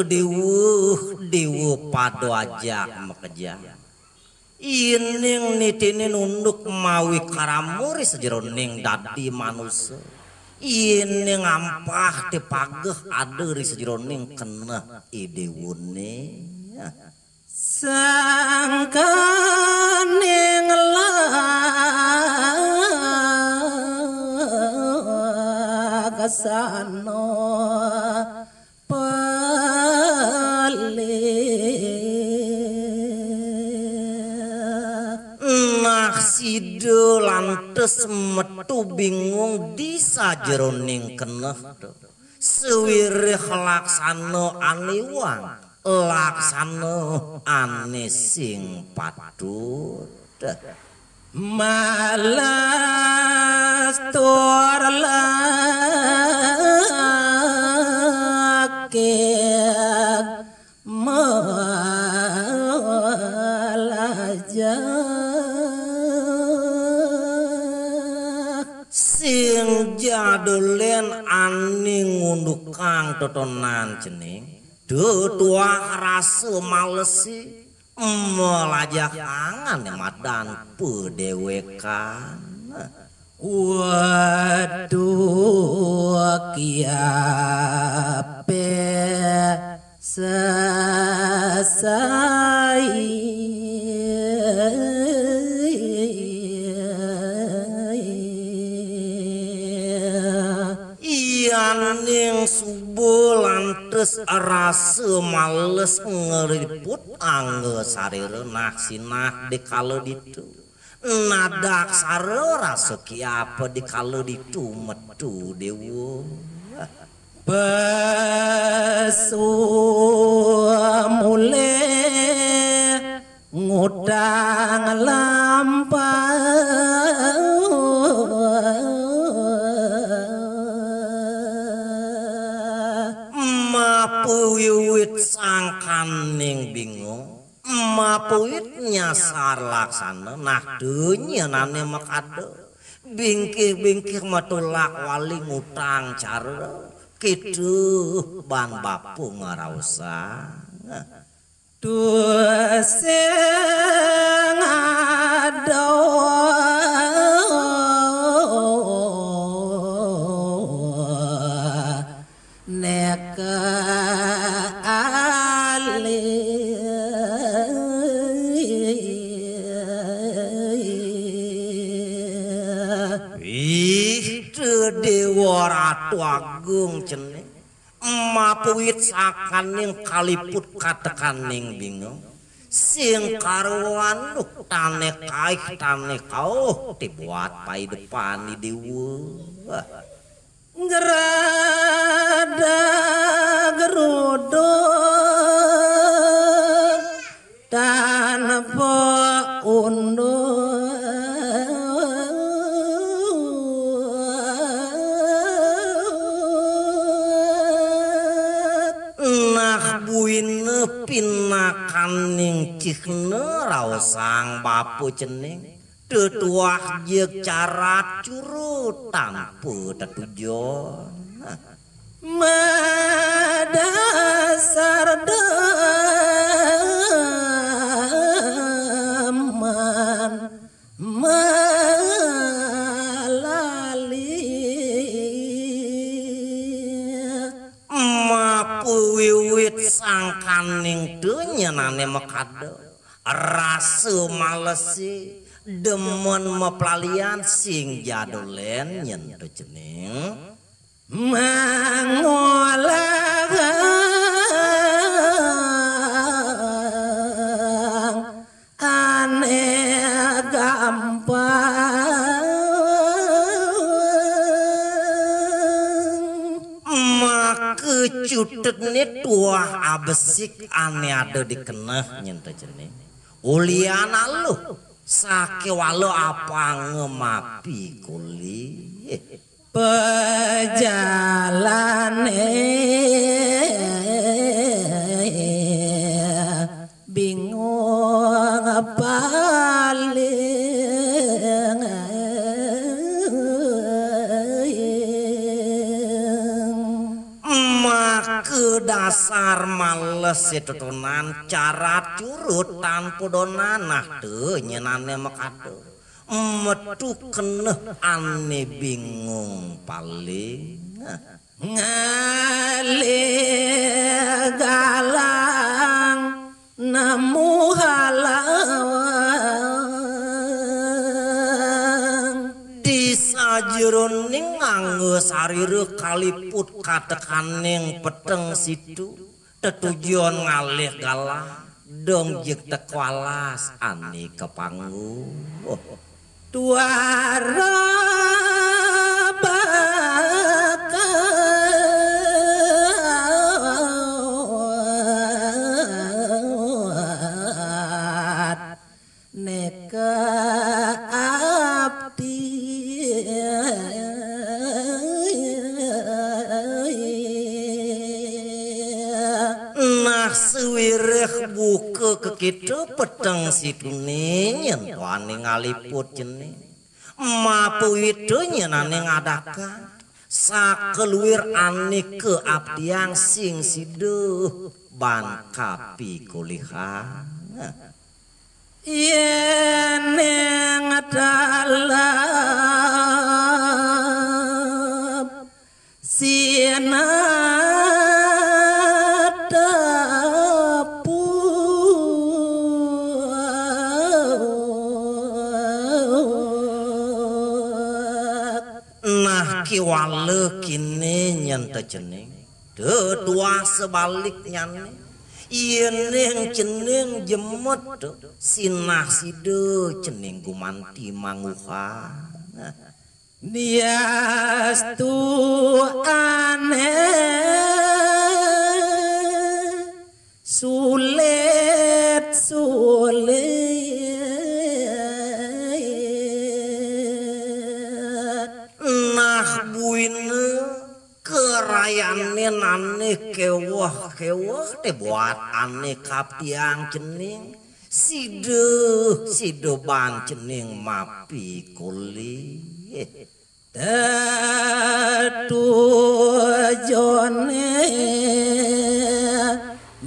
diwu pado ajak makeja ining nitini nunduk mawi karamuri sejeroning dadi manusia ini ngampah di pageh aderi sejeroning kena idewune sangkaning lagasano sido lantes metu bingung di sajeroning keneh sewirih laksana aniwang laksana ane sing patut malas tur laki malaja sing jadolen ani ngundukang totonan cening detua rasa malesi melajak angan madan pedewekan waduh kiape sasai ning subuh lantes rasa males ngeriput angge sarere naksinah di kalau ditu nadak sare rasa kiapa di kalau ditu metu dewa pesumule ngutang lampau mapuwit sangkaning bingung mapuwit nyasar laksana nah dunya nane makado bingkih-bingkih matulak wali ngutang cara kitu ban bapu ngarausa sing ado dewa ratu agung cening mapuwit sakaning kaliput katekaning bingung sing karuan tane kaih tane kau dibuat pai depan di dewa gerada geruduk tanpa undur pinakaning cihne raosang bapu cening tetuah jeuk carat curut tanpa tetujon madasar daman malali mapuwiwit sangkaning denyenane makado rasa malesi demen mepelalian sing jadolen yen cening mangolang aneh gampang kecutet nih tuah abesik ane ada di keneh nyenta jenih uliana lu sake walau apa ngemapi kuli pejalane bingung paling dasar males setutunan cara curut tanpa donanah teu nyenane makado metu keneh ane bingung paling ngalih galang nemu halang disajeroning ngangge sarire kaliput katekaning peteng situ tetujuan ngalih galang dong jek teu walas ane kepanggu tuara bakat neka abdi nah sewireh buka ke kitu peteng situne nyen wani ngaliput jeneng mapu itu nyenane ngadakan sakeluir ane keabdian sing siduh ban kapi kuliah yen ing dalem nah kiwale kini nyen teu jeneng teu tua sebaliknya yen ning jeneng jemet sinah sideuk jeneng gumanti manguha niastu aneh sulit nah buine kerayane aneh kewah teh buat aneh kaptiang jeneng sideuk ban jeneng mapi kuli tetujone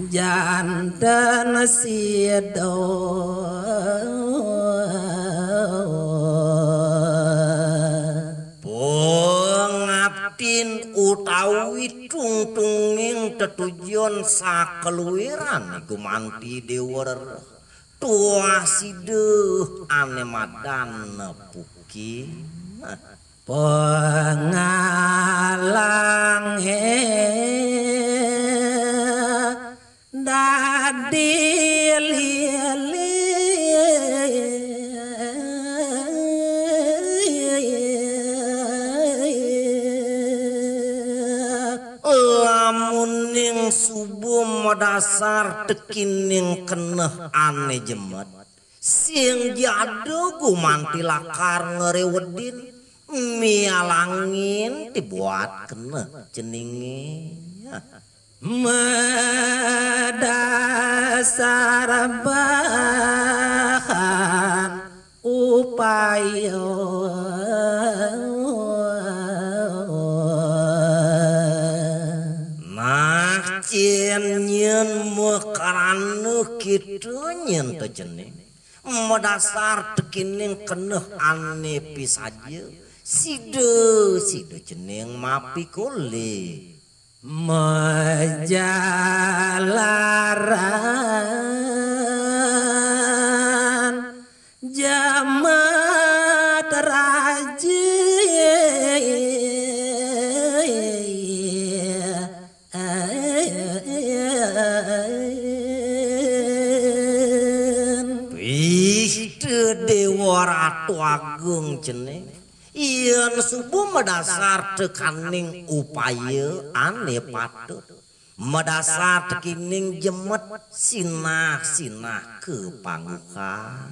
jantan sido pengabdin utawi tungtunging tetujuan sakeluiran gumanti dewer tua sideuk ane madan nepuki pengalang dadi lamun ning subuh madasar tekining keneh ane jemet sing jado gumanti lakar ngerewedin mialangin dibuat keneh jenenge madasar bahan upaya nah cien nyen mekarane kitu nyen teu jeneng madasar tekining keneh ane pisaje sideuk jeneng mapi kole majalaran jamat rajin teu dewa ratu agung jeneng yen subuh madasar tekaning upaya ane patut madasar tekining jemet sinah ke panguka